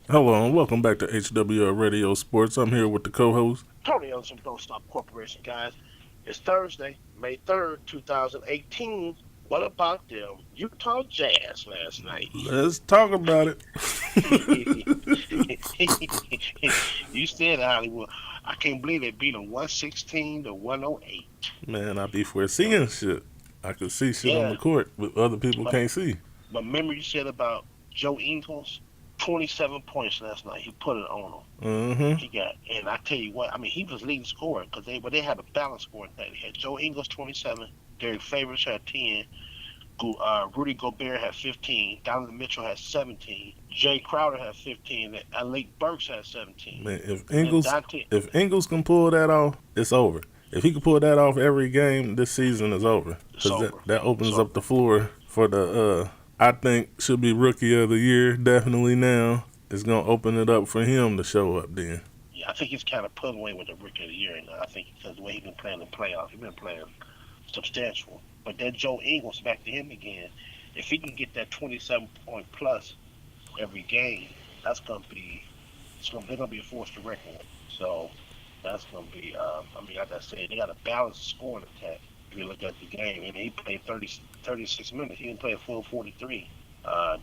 Hello and welcome back to HWL Radio Sports. I'm here with the co-host. Tony on some Don't Stop Corporation, guys. It's Thursday, May 3rd, 2018. What about them Utah Jazz last night? Let's talk about it. You said Hollywood. I can't believe they beat them 116 to 108. Man, I be foreseeing shit. I can see shit on Yeah, the court, but other people but, can't see. but remember you said about Joe Ingles? 27 points last night. He put it on them. Mm-hmm. He got, and I tell you what, I mean, he was leading scorer because they had a balanced scoring thing. They had Joe Ingles 27, Derek Favors had 10, Rudy Gobert had 15, Donovan Mitchell had 17, Jay Crowder had 15, and Alec Burks had 17. Man, if And then Ingles Dante, if Ingles can pull that off, it's over. If he can pull that off every game, this season is over. it's Because that, over. that It's opens up over. the floor for I think should be rookie of the year, definitely now. It's going to open it up for him to show up then. Yeah, I think he's kind of put away with the rookie of the year now. I think because the way he's been playing the playoffs, he's been playing substantial. But then Joe Ingles, back to him again. If he can get that 27-point plus every game, that's going to be they're gonna be a force to reckon with. So that's gonna be. I mean, like I said, they got a balanced scoring attack. If you look at the game, and he played 36 minutes. He didn't play a full 43.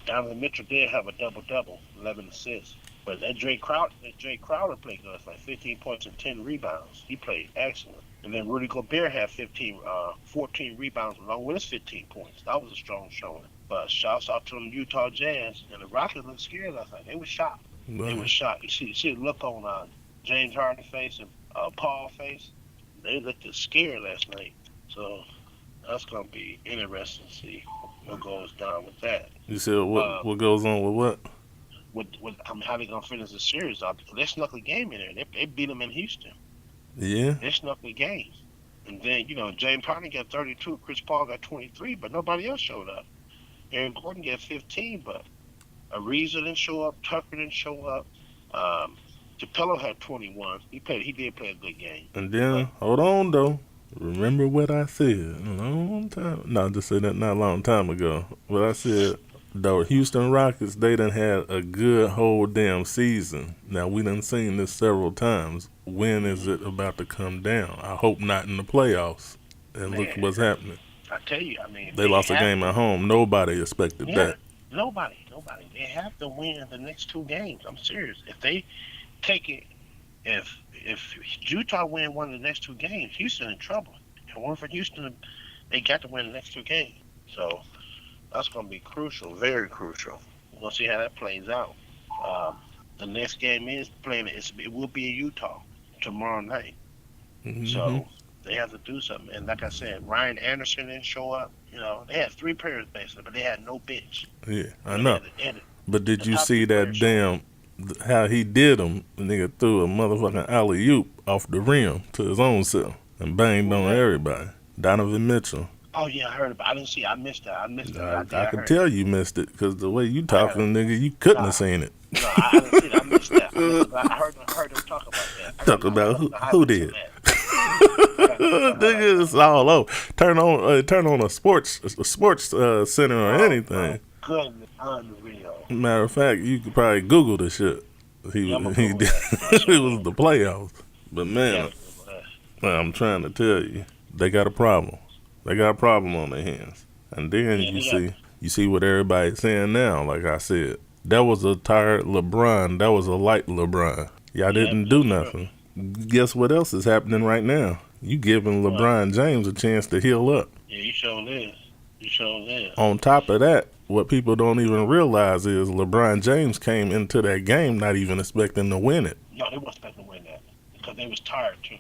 Donovan Mitchell did have a double double, 11 assists. But that Jay Crowder played good, like 15 points and 10 rebounds. He played excellent. And then Rudy Gobert had 14 rebounds along with his 15 points. That was a strong showing. But shouts out to the Utah Jazz, and the Rockets looked scared last night. They were shocked. They were But shocked. You see the look on James Harden's face and Paul's face. They looked scared last night. So that's gonna be interesting to see what goes down with that. you said Uh, what goes on with what? how they gonna finish the series out because they snuck a game in there. They beat them in Houston. Yeah. They snuck the game. And then, James Harden got 32, Chris Paul got 23, but nobody else showed up. Aaron Gordon got 15, but Ariza didn't show up. Tucker didn't show up. Um, Capello had 21. He did play a good game, And but then, hold on though. Remember what I said a long time. No, I just said that not a long time ago. What I said, the Houston Rockets, they done had a good whole damn season. Now we done seen this several times. When is it about to come down? I hope not in the playoffs. And look man, what's happening. I tell you, I mean, They they lost a have game to. at home. Nobody expected Yeah, that. nobody. They have to win the next two games. I'm serious. If they take it, if Utah win one of the next two games, Houston in trouble. If it weren't for Houston, they got to win the next two games. So that's going to be crucial, very crucial. We're going to see how that plays out. Um, the next game is playing. It will be in Utah tomorrow night. Hmm. So they have to do something. And like I said, Ryan Anderson didn't show up. They had three players basically, but they had no bench. Yeah, I They know. had, they had But the did you top three see players that showing up. damn how he did him? The nigga threw a motherfucking alley oop off the rim to his own self and banged Who was on that? everybody. Donovan Mitchell. Oh yeah, I heard about. I didn't see. I missed that. I missed that. But I did. I I could heard tell that. you missed it because the way you I heard. talking, nigga, you couldn't have Nah, seen it. no, I didn't see that. I missed that. I missed it. But I heard them talk about that. Talk about I got the who highlights of did. that. I got the highlights Nigga, of it's it. all over. Turn on a sports center or Oh my anything. goodness, unreal. Matter of fact, you could probably Google the shit. Yeah, I'm gonna He Google did. that. I It sure was will. the playoffs. But man, Definitely Google that. I'm trying to tell you, they got a problem. They got a problem on their hands. And then Yeah, they got. you see what everybody's saying now. Like I said, that was a tired LeBron. That was a light LeBron. Y'all Yep, didn't do that's true. nothing. Guess what else is happening right now? You giving What? LeBron James a chance to heal up. Yeah, you sure is. You sure is. On top of that, what people don't even realize is LeBron James came into that game not even expecting to win it. No, they wasn't expecting to win that because they was tired too.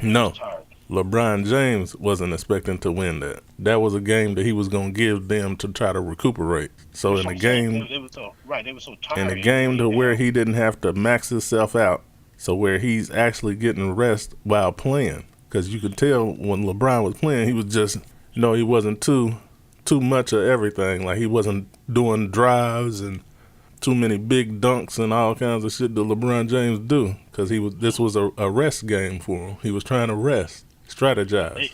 They was No, tired. LeBron James wasn't expecting to win that. That was a game that he was going to give them to try to recuperate. So That's what I'm saying. They were so right. They were so in a tired. You know, game you to can where have. he didn't have to max himself out, so where he's actually getting rest while playing. Because you could tell when LeBron was playing, he was just, he wasn't too much of everything. Like he wasn't doing drives and too many big dunks and all kinds of shit that LeBron James do. Because this was a rest game for him. He was trying to rest, They, strategize.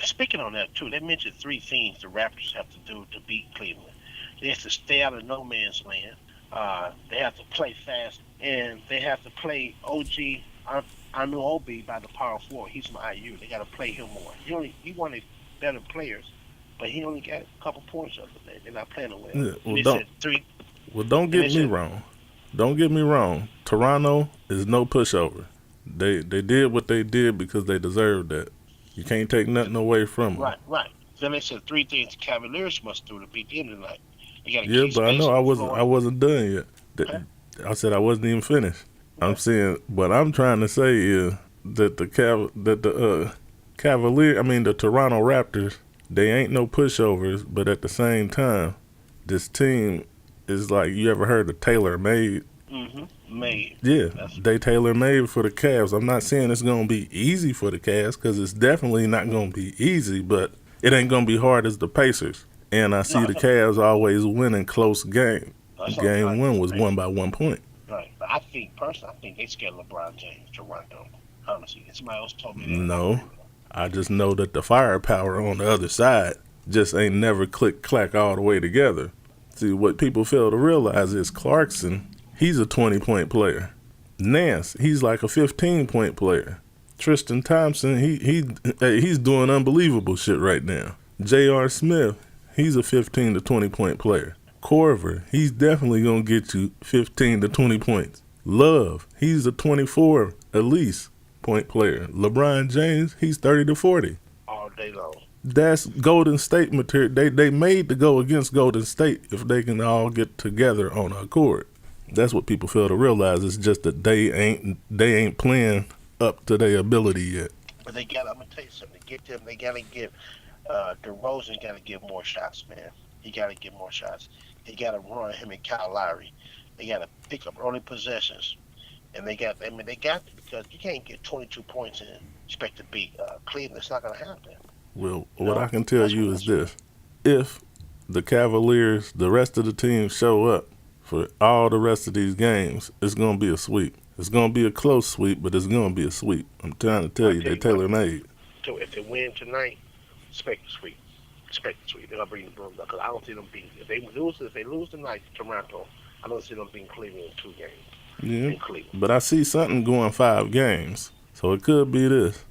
speaking on that too, they mentioned three things the Raptors have to do to beat Cleveland. They have to stay out of no man's land. They have to play fast, and they have to play OG. I know OB by the power four. He's from IU. They got to play him more. He one of the better players, but he only got a couple points the other day. They're not playing him well. Yeah, And they said three. don't And get they me said wrong. Don't get me wrong. Toronto is no pushover. They did what they did because they deserved that. You can't take nothing away from them. right. Then they said three things the Cavaliers must do to beat them tonight. They got to Yeah, keep but I space know on the I floor. wasn't done yet. Okay. I said I wasn't even finished. I'm Okay. saying what I'm trying to say is that the Toronto Raptors, they ain't no pushovers, but at the same time, this team is like, you ever heard of tailor made? Made. Yeah, That's they tailor made for the Cavs. I'm not saying it's gonna be easy for the Cavs because it's definitely not gonna be easy, but it ain't gonna be hard as the Pacers. And I see no. the Cavs always winning close game. That's not Game right. one was won by 1 point. Right. But I think personally, I think they scared LeBron James, Toronto. Honestly, if somebody else told me that, I No, agree with them. I just know that the firepower on the other side just ain't never click clack all the way together. See, what people fail to realize is Clarkson, he's a 20-point player. Nance, he's like a 15-point player. Tristan Thompson, he's doing unbelievable shit right now. J.R. Smith, he's a 15 to 20-point player. Corver, he's definitely gonna get you 15 to 20 points. Love, he's a 24 at least point player. LeBron James, he's 30 to 40. All day long. That's Golden State material. They made to go against Golden State if they can all get together on a court. That's what people fail to realize. It's just that they ain't playing up to their ability yet. But they got. I'm gonna tell you something. To get them, they gotta give. DeRozan gotta get more shots, man. He gotta get more shots. They gotta run him and Kyle Lowry. They gotta pick up early possessions, and they got. I mean, they got to, because you can't get 22 points and expect to beat Cleveland. It's not gonna happen. Well, You what know, I can tell that's what you is that's this: if the Cavaliers, the rest of the team show up for all the rest of these games, it's gonna be a sweep. It's gonna be a close sweep, but it's gonna be a sweep. I'm trying to tell I you, tell they you what. tailor made. So if they win tonight, expect the sweep. Expect the sweep. They're gonna bring the brooms up because I don't see them beating. If they lose tonight to Toronto, I don't see them beating Cleveland in 2 games. Yeah, In Cleveland. but I see something going 5 games, so it could be this,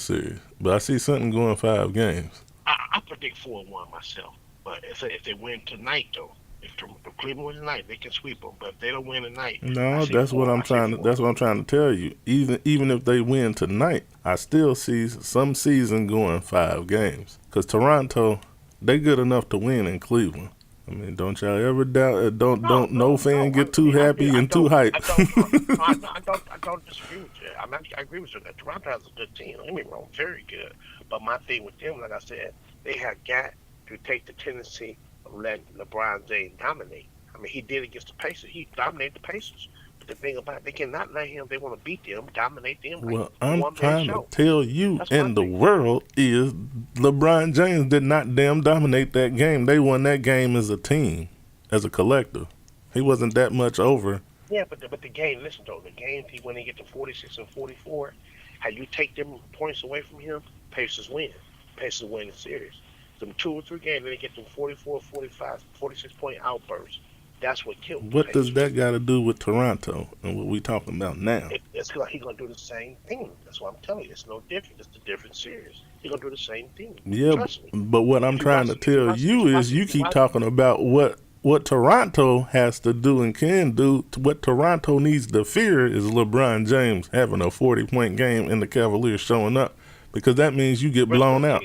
series. But I see something going 5 games. I predict 4-1 myself. But if they win tonight, though, if Cleveland win tonight, they can sweep them. But if they don't win tonight, I No, see four. I see four. That's what I'm trying to tell you. Even if they win tonight, I still see some season going 5 games. Cause Toronto, they good enough to win in Cleveland. I mean, don't y'all ever doubt it? Don't no fan No. get too happy and too hyped. I don't disagree with you. I agree with you that Toronto has a good team. Don't get me wrong, very good. But my thing with them, like I said, they have got to take the tendency of letting LeBron James dominate. I mean, he did against the Pacers. He dominated the Pacers. But the thing about it, they cannot let him. They want to beat them, dominate them. Like Well, a I'm one-man trying to show. tell you, That's my and the thing. world is LeBron James did not damn dominate that game. They won that game as a team, as a collective. He wasn't that much over. Yeah, but the game. Listen though, the game when they get to 46 and 44, how you take them points away from him, Pacers win. Pacers win the series. Them 2 or 3 games, then they get them 44, 45, 46 point outbursts. That's what killed the What does Pacers. that got to do with Toronto and what we talking about now? It's like he's gonna do the same thing. That's what I'm telling you. It's no different. It's a different series. He's gonna do the same thing. Yeah, Trust me. but what I'm If you trying to tell you is you keep talking about what Toronto has to do and can do. What Toronto needs to fear is LeBron James having a 40-point game and the Cavaliers showing up, because that means you get blown out.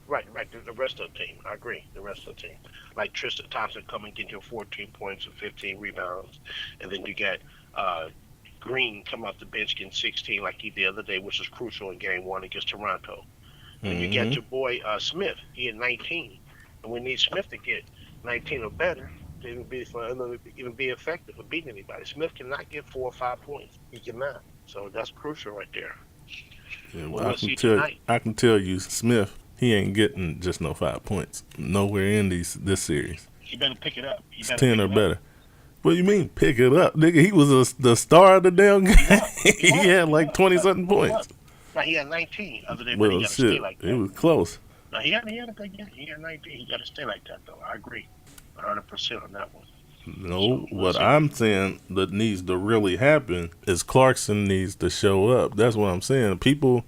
Right. The rest of the team. I agree. The rest of the team. Like Tristan Thompson coming, get you 14 points and 15 rebounds. And then you got Green come off the bench getting 16 like he did the other day, which was crucial in game 1 against Toronto. And you got your boy Smith. He had 19. And we need Smith to get 19 or better to even be effective for beating anybody. Smith cannot get 4 or 5 points. He cannot. So that's crucial right there. Yeah, Well, well, we'll see tonight. I can tell you, Smith, he ain't getting just no 5 points nowhere in this series. He better pick it up. It's 10 or better. What do you mean pick it up, nigga? He was the star of the damn game. He had like 20-something points. Now he had 19 other than, but Well, he got to shit, stay like that. it was close. Now he had a good game. He had 19. He got to stay like that though. I agree, 100% on that one. No, So we'll what see. I'm saying that needs to really happen is Clarkson needs to show up. That's what I'm saying. People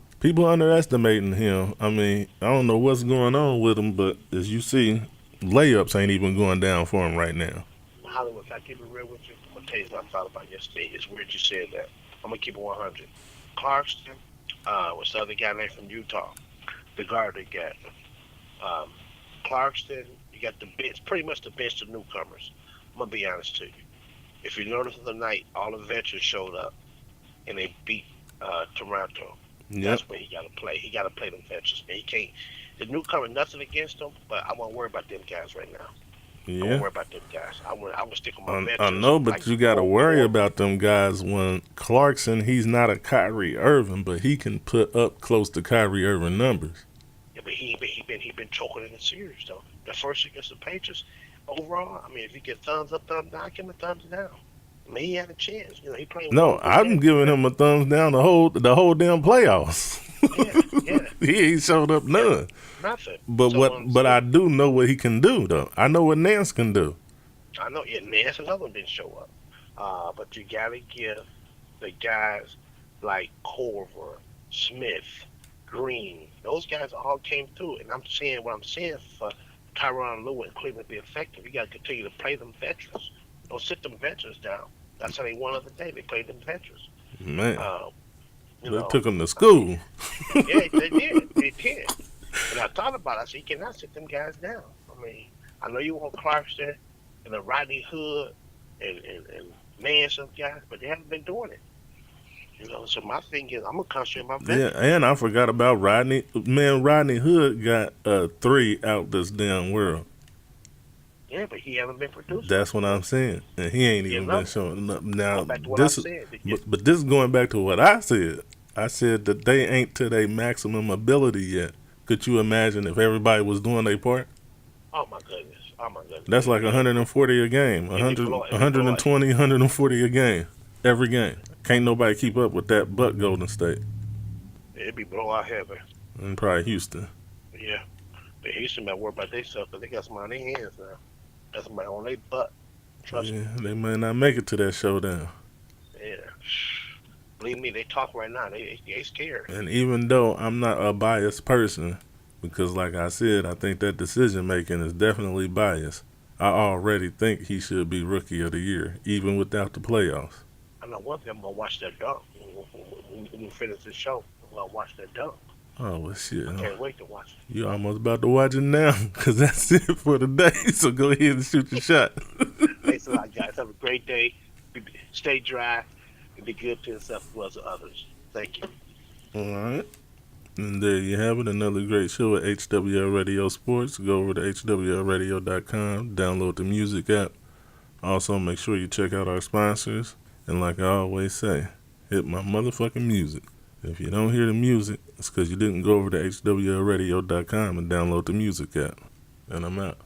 underestimating him. I mean, I don't know what's going on with him, but as you see, layups ain't even going down for him right now. Hollywood, if I keep it real with you, I'm gonna tell you what I thought about yesterday. It's weird you said that. I'm gonna keep it 100. Clarkston, what's the other guy named from Utah? The guard they got. Um, Clarkston, you got the bench, pretty much the bench of newcomers. I'm gonna be honest to you. If you notice the night, all the veterans showed up and they beat Toronto. Yep. That's where he got to play. He got to play them veterans. Man, he can't. The newcomer, nothing against them, but I won't worry about them guys right now. I won't Yeah. worry about them guys. I would stick with my I veterans know, like but you got to worry core. about them guys when Clarkson, he's not a Kyrie Irving, but he can put up close to Kyrie Irving numbers. Yeah, but he been choking in the series though. The first against the Patriots, overall, I mean, if you get thumbs up, thumbs down, give him a thumbs down. I mean, he had a chance. He playing No, one good I'm game. giving him a thumbs down the whole damn playoffs. Yeah, yeah, He ain't showed up yeah, none. nothing. But So what I'm but I saying, do know what he can do though. I know what Nance can do. I know. Yeah, Nance another one didn't show up. But you gotta give the guys like Corver, Smith, Green. Those guys all came through, and I'm saying what I'm saying for Tyronn Lue and Cleveland to be effective. You got to continue to play them veterans. Don't sit them veterans down. That's how they won the other day. They played them veterans. Man, Um, you they know, took him to I mean, school. yeah, they did. They did. And I thought about it. I said, you cannot sit them guys down. I mean, I know you want Clarkson and a Rodney Hood and Nance and guys, but they haven't been doing it. So my thing is, I'm gonna concentrate on my Yeah, veterans. and I forgot about Rodney. Man, Rodney Hood got a 3 out this damn world. Yeah, but he haven't been producing. That's what I'm saying, and he ain't You even been know, showing up. I'm Now back to what I this, said. but this is going back to what I said. I said that they ain't to their maximum ability yet. Could you imagine if everybody was doing their part? Oh my goodness. Oh my goodness. That's like 140 a game, It'd be blowing. 120, 140 a game, every game. Can't nobody keep up with that but Golden State It'd be blowout heaven. and probably Houston. Yeah. But Houston might worry about themselves because they got somebody in their hands now. Got somebody on their butt. Trust me. Yeah, they may not make it to that showdown. Yeah. Believe me, they talk right now. They scared. And even though I'm not a biased person, because like I said, I think that decision making is definitely biased. I already think he should be Rookie of the Year, even without the playoffs. I know one thing. I'm gonna watch that dunk when we finish this show. I'm gonna watch that dunk. Oh, well, shit. I can't wait to watch it. You almost about to watch it now, because that's it for the day. So go ahead and shoot your shot. Thanks a lot, guys. Have a great day. Stay dry and be good to yourself as well as to others. Thank you. All right. And there you have it, another great show at HWL Radio Sports. Go over to HWLRADIO.com, download the music app. Also, make sure you check out our sponsors. And like I always say, hit my motherfucking music. If you don't hear the music, it's because you didn't go over to HWLRadio.com and download the music app. And I'm out.